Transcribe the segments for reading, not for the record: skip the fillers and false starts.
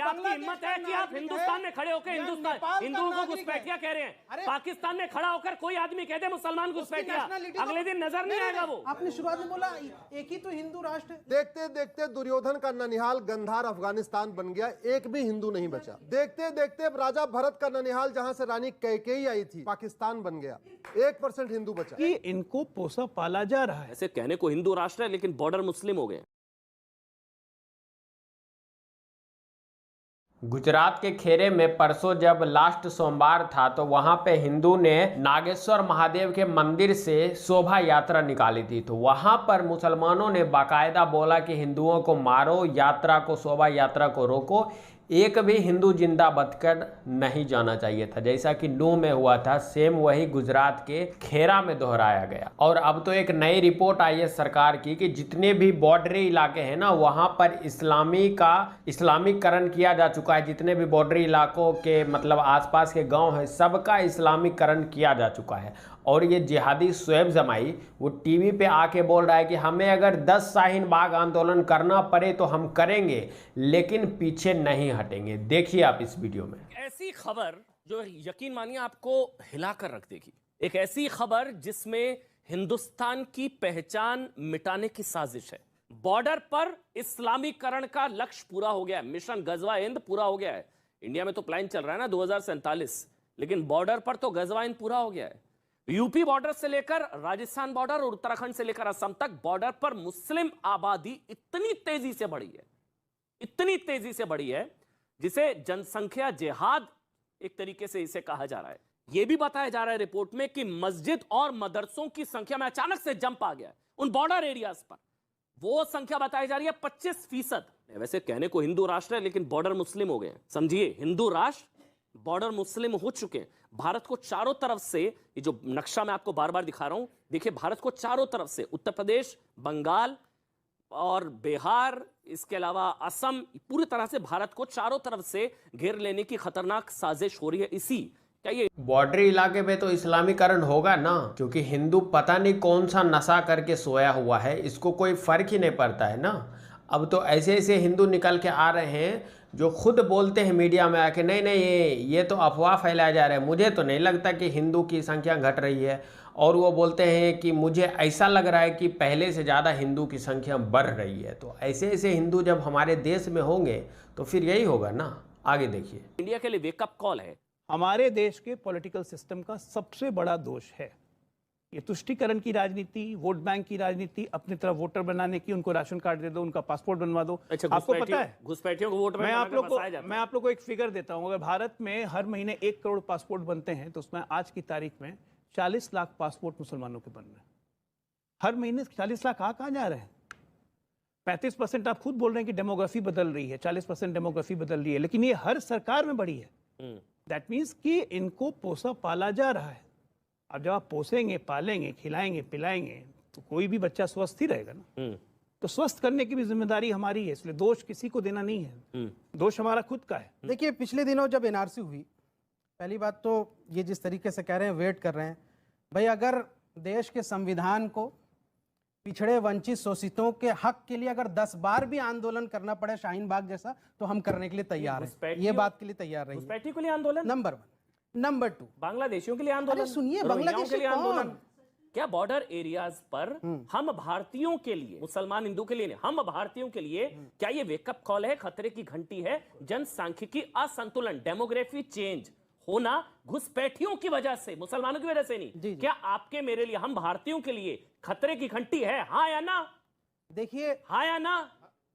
क्या आपकी हिम्मत है कि आप हिंदुस्तान में खड़े होकर हिंदुओं को घुसपैठिया कह रहे हैं? पाकिस्तान में खड़ा होकर कोई आदमी कहते मुसलमान घुसपैठिया, अगले दिन नजर नहीं आएगा वो। आपने शुरुआत में बोला एक ही तो हिंदू राष्ट्र है। देखते देखते दुर्योधन का ननिहाल गंधार अफगानिस्तान बन गया, एक भी हिंदू नहीं बचा। देखते देखते राजा भरत का ननिहाल जहां से रानी कैकेयी आई थी पाकिस्तान बन गया, 1% हिंदू बचा। कि इनको पोसा पाला जा रहा है। ऐसे कहने को हिंदू राष्ट्र है लेकिन बॉर्डर मुस्लिम हो गए। गुजरात के खेरे में परसों जब लास्ट सोमवार था तो वहां पे हिंदू ने नागेश्वर महादेव के मंदिर से शोभा यात्रा निकाली थी। तो वहां पर मुसलमानों ने बाकायदा बोला कि हिंदुओं को मारो, यात्रा को, शोभा यात्रा को रोको, एक भी हिंदू जिंदा बचकर नहीं जाना चाहिए था। जैसा कि नूह में हुआ था, सेम वही गुजरात के खेरा में दोहराया गया। और अब तो एक नई रिपोर्ट आई है सरकार की कि जितने भी बॉर्डरी इलाके हैं ना, वहां पर इस्लामीकरण किया जा चुका है। जितने भी बॉर्डरी इलाकों के मतलब आसपास के गांव हैं, सबका इस्लामीकरण किया जा चुका है। और ये जिहादी शोएब जमाई वो टीवी पे आके बोल रहा है कि हमें अगर 10 शाहीन बाग आंदोलन करना पड़े तो हम करेंगे, लेकिन पीछे नहीं हटेंगे। देखिए आप इस वीडियो में। ऐसी खबर जो यकीन मानिए आपको हिलाकर रख देगी, एक ऐसी खबर जिसमें हिंदुस्तान की पहचान मिटाने की साजिश है। बॉर्डर पर इस्लामीकरण का लक्ष्य पूरा हो गया है, मिशन गजवा हिंद पूरा हो गया है। इंडिया में तो प्लान चल रहा है ना 2047, लेकिन बॉर्डर पर तो गजवा हिंद पूरा हो गया है। यूपी बॉर्डर से लेकर राजस्थान बॉर्डर और उत्तराखंड से लेकर असम तक बॉर्डर पर मुस्लिम आबादी इतनी तेजी से बढ़ी है, इतनी तेजी से बढ़ी है, जिसे जनसंख्या जिहाद एक तरीके से इसे कहा जा रहा है। यह भी बताया जा रहा है रिपोर्ट में कि मस्जिद और मदरसों की संख्या में अचानक से जंप आ गया है उन बॉर्डर एरियाज पर। वो संख्या बताई जा रही है 25%। वैसे कहने को हिंदू राष्ट्र है लेकिन बॉर्डर मुस्लिम हो गए। समझिए, हिंदू राष्ट्र बॉर्डर मुस्लिम हो चुके हैं। भारत को चारों तरफ से, ये जो नक्शा मैं आपको बार बार दिखा रहा हूं, देखिए भारत को चारों तरफ से उत्तर प्रदेश, बंगाल और बिहार, इसके अलावा असम, पूरी तरह से भारत को चारों तरफ से घेर लेने की खतरनाक साजिश हो रही है। इसी क्या ये बॉर्डरी इलाके पे तो इस्लामीकरण होगा ना, क्योंकि हिंदू पता नहीं कौन सा नशा करके सोया हुआ है, इसको कोई फर्क ही नहीं पड़ता है ना। अब तो ऐसे ऐसे हिंदू निकल के आ रहे हैं जो खुद बोलते हैं मीडिया में आके, नहीं नहीं ये तो अफवाह फैलाया जा रहा है, मुझे तो नहीं लगता कि हिंदू की संख्या घट रही है। और वो बोलते हैं कि मुझे ऐसा लग रहा है कि पहले से ज़्यादा हिंदू की संख्या बढ़ रही है। तो ऐसे ऐसे हिंदू जब हमारे देश में होंगे तो फिर यही होगा ना। आगे देखिए। इंडिया के लिए वेकअप कॉल है। हमारे देश के पॉलिटिकल सिस्टम का सबसे बड़ा दोष है ये तुष्टीकरण की राजनीति, वोट बैंक की राजनीति, अपनी तरफ वोटर बनाने की, उनको राशन कार्ड दे दो, उनका पासपोर्ट बनवा दो। अच्छा, आपको पता है घुसपैठियों को वोट मैं आप लोग को एक फिगर देता हूं। अगर भारत में हर महीने 1 करोड़ पासपोर्ट बनते हैं तो उसमें आज की तारीख में 40 लाख पासपोर्ट मुसलमानों के बन रहे हैं। हर महीने 40 लाख कहाँ जा रहे हैं? 35% आप खुद बोल रहे हैं कि डेमोग्राफी बदल रही है, 40% डेमोग्राफी बदल रही है, लेकिन ये हर सरकार में बढ़ी है। दैट मीन्स कि इनको पोसा पाला जा रहा है। अब जब आप पोसेंगे, पालेंगे, खिलाएंगे, पिलाएंगे तो कोई भी बच्चा स्वस्थ ही रहेगा ना। तो स्वस्थ करने की भी जिम्मेदारी हमारी है, इसलिए दोष किसी को देना नहीं है, दोष हमारा खुद का है। देखिए, पिछले दिनों जब एनआरसी हुई, पहली बात तो ये जिस तरीके से कह रहे हैं, वेट कर रहे हैं भाई, अगर देश के संविधान को पिछड़े, वंचित, शोषितों के हक के लिए अगर 10 बार भी आंदोलन करना पड़े शाहीन बाग जैसा, तो हम करने के लिए तैयार हैं। ये बात के लिए तैयार रहिए। घुसपैठियों के लिए आंदोलन नंबर 1। नंबर 2, बांग्लादेशियों के लिए आंदोलन। सुनिए, बांग्लादेश के लिए आंदोलन। क्या बॉर्डर एरियाज पर हम भारतीयों के लिए, मुसलमान हिंदू के लिए नहीं, हम भारतीयों के लिए क्या ये वेकअप कॉल है, खतरे की घंटी है? जनसांख्यिकी असंतुलन, डेमोग्राफी चेंज होना घुसपैठियों की वजह से, मुसलमानों की वजह से नहीं। क्या आपके मेरे लिए, हम भारतीयों के लिए खतरे की घंटी है? हाँ या ना? देखिए, हाँ या ना?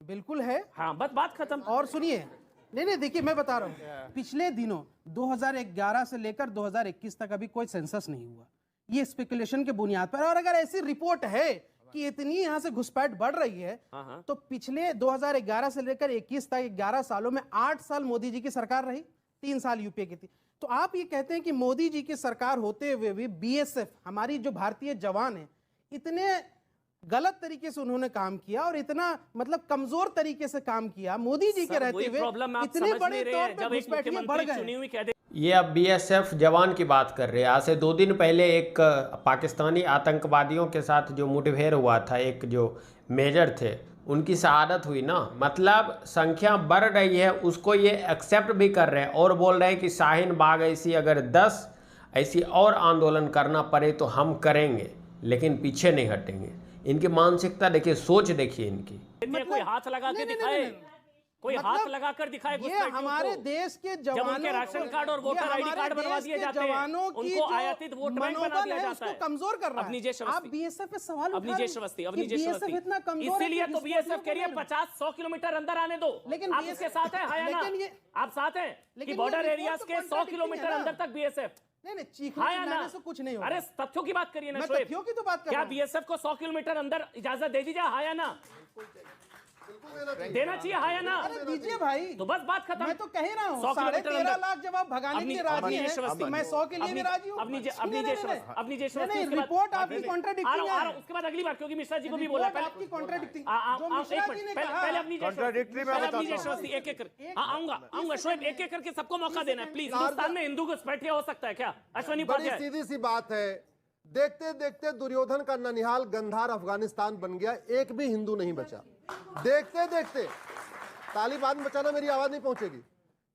बिल्कुल है। हाँ, बस बात खत्म। और सुनिए, नहीं, देखिए मैं बता रहा हूँ, पिछले दिनों 2011 से लेकर 2021 तक अभी कोई सेंसस नहीं हुआ, ये स्पेकुलेशन के बुनियाद पर। और अगर ऐसी रिपोर्ट है कि इतनी यहाँ से घुसपैठ बढ़ रही है, तो पिछले 2011 से लेकर 21 तक 11 सालों में 8 साल मोदी जी की सरकार रही, 3 साल यूपीए की थी। तो आप ये कहते हैं कि मोदी जी की सरकार होते हुए भी बीएसएफ, हमारी जो भारतीय जवान है, इतने गलत तरीके से उन्होंने काम किया और इतना मतलब कमजोर तरीके से काम किया मोदी जी के रहते हुए, इतने बड़े तौर पे घुसपैठियां बढ़ गए। ये अब बीएसएफ जवान की बात कर रहे हैं। आज से 2 दिन पहले एक पाकिस्तानी आतंकवादियों के साथ जो मुठभेड़ हुआ था, एक जो मेजर थे, उनकी शहादत हुई ना, मतलब संख्या बढ़ रही है, उसको ये एक्सेप्ट भी कर रहे हैं और बोल रहे हैं कि शाहीन बाग ऐसी अगर 10 ऐसी और आंदोलन करना पड़े तो हम करेंगे, लेकिन पीछे नहीं हटेंगे। इनकी मानसिकता देखिए, सोच देखिए इनकी। कोई हाथ लगा के दिखाए, कोई हाथ लगा कर दिखाए ये हमारे देश के जवानों, जब उनके राशन कार्ड और वोटर आईडी कार्ड बनवा दिए जाते हैं, उनको आयातित वोट बैंक बना दिया जाता है, कमजोर कर रहा है। अपनी आप बीएसएफ पे सवाल उठा अपनी रहे हैं जेशवस्ती, कि अपनी BSF जेशवस्ती, इतना कमजोर है इसीलिए कि तो विस्फोट बीएसएफ लोगों कह रही है को 50-100 किलोमीटर अंदर आने दो। लेकिन आप BSF इसके साथ है या ना? लेकिन ये- आप साथ हैं कि लेकिन बॉर्डर ये एरियाज report के तो 100 किलोमीटर contradicting है अंदर ना। तक बीएसएफ नहीं चीखने हाँ या ना? चिल्लाने से कुछ नहीं होगा। अरे तथ्यों की बात करिए ना मैं शोएब। तथ्यों की तो बात कर क्या रहा हूं। बीएसएफ को 100 किलोमीटर अंदर इजाजत दे दी जाए, हाँ या ना? देना चाहिए, हाँ या ना? अरे दीजिए भाई, तो बस बात खत्म। मैं तो कह ही रहा हूँ 100 किलोमीटर 13.5 अंदर। लाख जब आप भगाने के लिए राजी हैं, तो मैं 100 के लिए भी राजी हूँ। अपनी नहीं, जेशवस्ती रिपोर्ट आपकी कॉन्ट्राडिक्टिंग है। उसके बाद अगली बार, क्योंकि मिश्रा जी को भी बोला रिपोर्ट आपकी कॉन्ट्राडिक्टिंग जो एक मिश्रा मिनट, जी ने पहले कहा। अपनी जेशवस्ती एक एक कर। हाँ आऊंगा शोएब, एक एक करके सबको मौका देना है प्लीज। हिंदुस्तान में हिंदू घुसपैठिया हो सकता है क्या? अश्वनी बड़ी उपाध्याय। सीधी सी बात है, देखते देखते दुर्योधन का ननिहाल गंधार अफगानिस्तान बन गया, एक भी हिंदू नहीं बचा। देखते देखते, तालिबान बचाना, मेरी आवाज नहीं पहुंचेगी।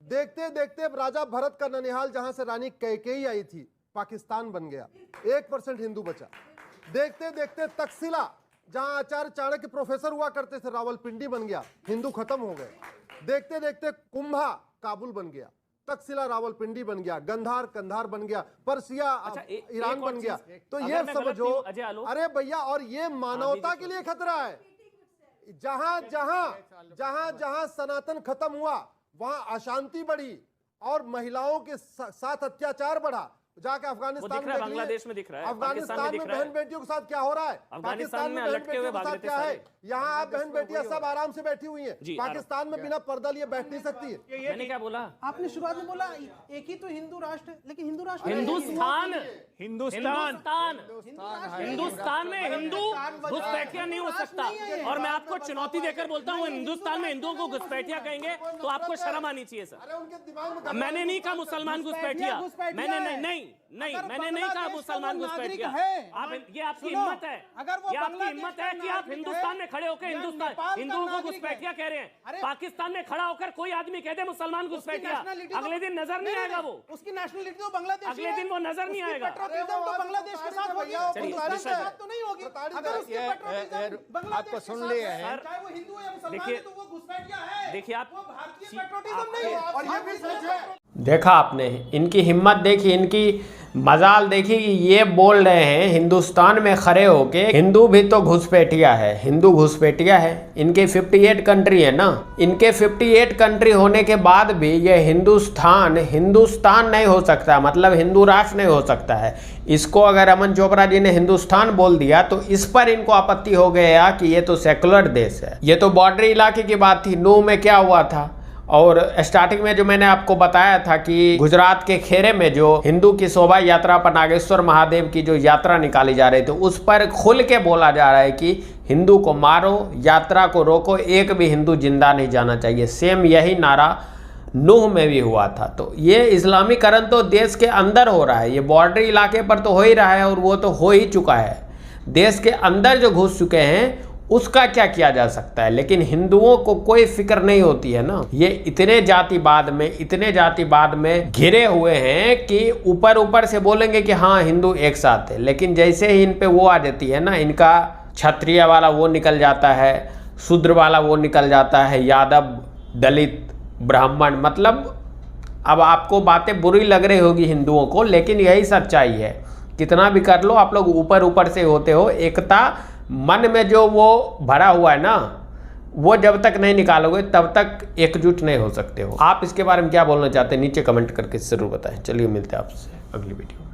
देखते देखते राजा भरत का ननिहाल जहां से रानी कैकेयी आई थी, पाकिस्तान बन गया, 1% हिंदू बचा। देखते देखते तक्षशिला जहां आचार्य चाणक्य प्रोफेसर हुआ करते थे, रावलपिंडी बन गया, हिंदू खत्म हो गए। देखते देखते कुंभा काबुल बन गया, तक्षशिला रावलपिंडी बन गया, गंधार कंधार बन गया, पर्सिया ईरान बन गया। तो ये समझो, अरे भैया, और ये मानवता के लिए खतरा है। जहां जहां जहां जहां सनातन खत्म हुआ, वहां अशांति बढ़ी और महिलाओं के साथ अत्याचार बढ़ा। जाके अफगानिस्तान में, बांग्लादेश में दिख रहा है, अफगानिस्तान में बहन बेटियों के साथ क्या हो रहा है, पाकिस्तान में बहन बेटियों के साथ क्या है। यहाँ आप बहन बेटियां सब आराम से बैठी हुई हैं, पाकिस्तान में बिना पर्दा लिए बैठ नहीं सकती है। मैंने क्या बोला? आपने शुरुआत में बोला एक ही तो हिंदू राष्ट्र है, लेकिन हिंदू राष्ट्र हिंदुस्तान हिंदुस्तान में हिंदू घुसपैठिया नहीं हो सकता। और मैं आपको चुनौती देकर बोलता हूँ, हिंदुस्तान में हिंदुओं को घुसपैठिया कहेंगे तो आपको शर्म आनी चाहिए सर। मैंने नहीं कहा मुसलमान घुसपैठिया, मैंने मैंने नहीं कहा मुसलमान घुसपैठिया। आप, ये आपकी हिम्मत है, ये आपकी हिम्मत है कि आप हिंदुस्तान में खड़े होकर हिंदुओं को घुसपैठिया कह रहे हैं। पाकिस्तान में खड़ा होकर कोई आदमी कह दे मुसलमान घुसपैठिया, अगले दिन नजर नहीं आएगा वो, उसकी नेशनलिटी तो बांग्लादेश, अगले दिन वो नजर नहीं आएगा। तो बांग्लादेश के साथ होगी, हिंदुस्तान के साथ तो नहीं होगी। अगर उसके पेट्रोलिज्म बांग्लादेश के साथ है, चाहे वो हिंदू या मुसलमान है, तो वो घुसपैठिया है। देखिए आप, वो भारतीय पेट्रोलिज्म नहीं है। और ये भी सच है। देखा आपने इनकी हिम्मत देखी, इनकी मजाल देखी कि ये बोल रहे हैं हिंदुस्तान में खड़े होके हिंदू भी तो घुसपैठिया है, हिंदू घुसपैठिया है। इनके 58 कंट्री है ना, इनके 58 कंट्री होने के बाद भी ये हिंदुस्तान नहीं हो सकता, मतलब हिंदू राष्ट्र नहीं हो सकता है। इसको अगर अमन चोपड़ा जी ने हिंदुस्तान बोल दिया तो इस पर इनको आपत्ति हो गया कि ये तो सेकुलर देश है। ये तो बॉर्डर इलाके की बात थी। नूह में क्या हुआ था, और स्टार्टिंग में जो मैंने आपको बताया था कि गुजरात के खेरे में जो हिंदू की शोभा यात्रा पर नागेश्वर महादेव की जो यात्रा निकाली जा रही थी, उस पर खुल के बोला जा रहा है कि हिंदू को मारो, यात्रा को रोको, एक भी हिंदू जिंदा नहीं जाना चाहिए। सेम यही नारा नूह में भी हुआ था। तो ये इस्लामीकरण तो देश के अंदर हो रहा है, ये बॉर्डर इलाके पर तो हो ही रहा है, और वो तो हो ही चुका है। देश के अंदर जो घुस चुके हैं उसका क्या किया जा सकता है, लेकिन हिंदुओं को कोई फिक्र नहीं होती है ना। ये इतने जातिवाद में घिरे हुए हैं कि ऊपर से बोलेंगे कि हाँ हिंदू एक साथ है, लेकिन जैसे ही इन पे वो आ जाती है ना, इनका क्षत्रिय वाला वो निकल जाता है, शूद्र वाला वो निकल जाता है, यादव, दलित, ब्राह्मण, मतलब अब आपको बातें बुरी लग रही होगी हिंदुओं को, लेकिन यही सच्चाई है। कितना भी कर लो, आप लोग ऊपर से होते हो। एकता मन में जो वो भरा हुआ है ना, वो जब तक नहीं निकालोगे तब तक एकजुट नहीं हो सकते हो। आप इसके बारे में क्या बोलना चाहते हैं नीचे कमेंट करके ज़रूर बताएं। चलिए मिलते हैं आपसे अगली वीडियो में।